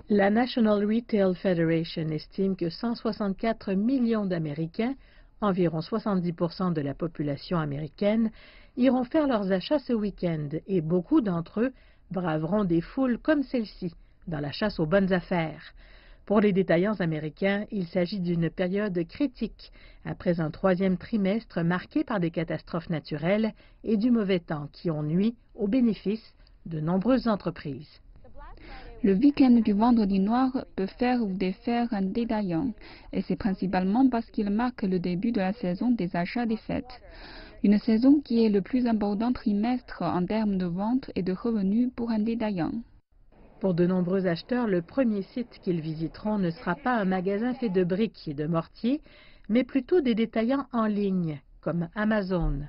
La National Retail Federation estime que 164 millions d'Américains, environ 70% de la population américaine, iront faire leurs achats ce week-end et beaucoup d'entre eux braveront des foules comme celle-ci dans la chasse aux bonnes affaires. Pour les détaillants américains, il s'agit d'une période critique après un troisième trimestre marqué par des catastrophes naturelles et du mauvais temps qui ont nui aux bénéfices de nombreuses entreprises. Le week-end du Vendredi noir peut faire ou défaire un détaillant, et c'est principalement parce qu'il marque le début de la saison des achats des fêtes. Une saison qui est le plus important trimestre en termes de vente et de revenus pour un détaillant. Pour de nombreux acheteurs, le premier site qu'ils visiteront ne sera pas un magasin fait de briques et de mortier, mais plutôt des détaillants en ligne, comme Amazon.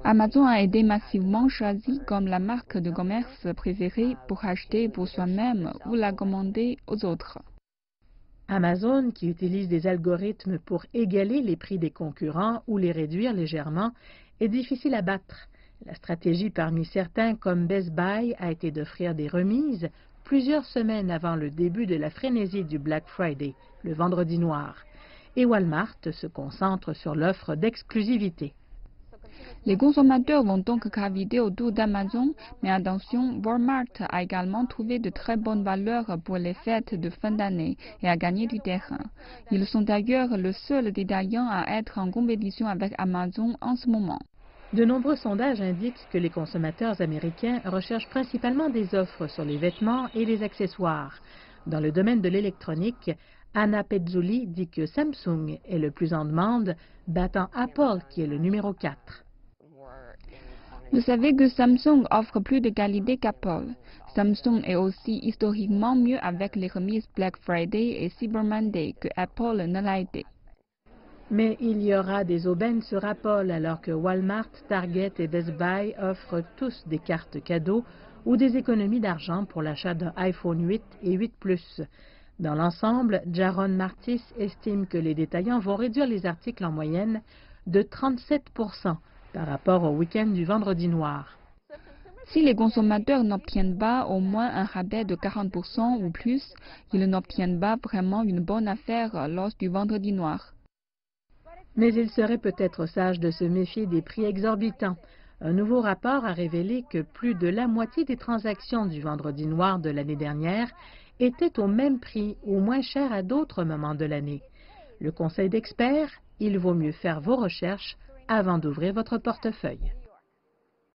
Amazon a été massivement choisi comme la marque de commerce préférée pour acheter pour soi-même ou la commander aux autres. Amazon, qui utilise des algorithmes pour égaler les prix des concurrents ou les réduire légèrement, est difficile à battre. La stratégie parmi certains, comme Best Buy, a été d'offrir des remises plusieurs semaines avant le début de la frénésie du Black Friday, le vendredi noir. Et Walmart se concentre sur l'offre d'exclusivité. Les consommateurs vont donc graviter autour d'Amazon, mais attention, Walmart a également trouvé de très bonnes valeurs pour les fêtes de fin d'année et a gagné du terrain. Ils sont d'ailleurs le seul détaillant à être en compétition avec Amazon en ce moment. De nombreux sondages indiquent que les consommateurs américains recherchent principalement des offres sur les vêtements et les accessoires. Dans le domaine de l'électronique, Anna Pezzulli dit que Samsung est le plus en demande, battant Apple qui est le numéro 4. Vous savez que Samsung offre plus de qualité qu'Apple. Samsung est aussi historiquement mieux avec les remises Black Friday et Cyber Monday que Apple ne l'a été. Mais il y aura des aubaines sur Apple alors que Walmart, Target et Best Buy offrent tous des cartes cadeaux ou des économies d'argent pour l'achat d'un iPhone 8 et 8 Plus. Dans l'ensemble, Jaron Martis estime que les détaillants vont réduire les articles en moyenne de 37% par rapport au week-end du Vendredi noir. Si les consommateurs n'obtiennent pas au moins un rabais de 40% ou plus, ils n'obtiennent pas vraiment une bonne affaire lors du Vendredi noir. Mais il serait peut-être sage de se méfier des prix exorbitants. Un nouveau rapport a révélé que plus de la moitié des transactions du Vendredi noir de l'année dernière étaient au même prix ou moins cher à d'autres moments de l'année. Le conseil d'experts, il vaut mieux faire vos recherches avant d'ouvrir votre portefeuille.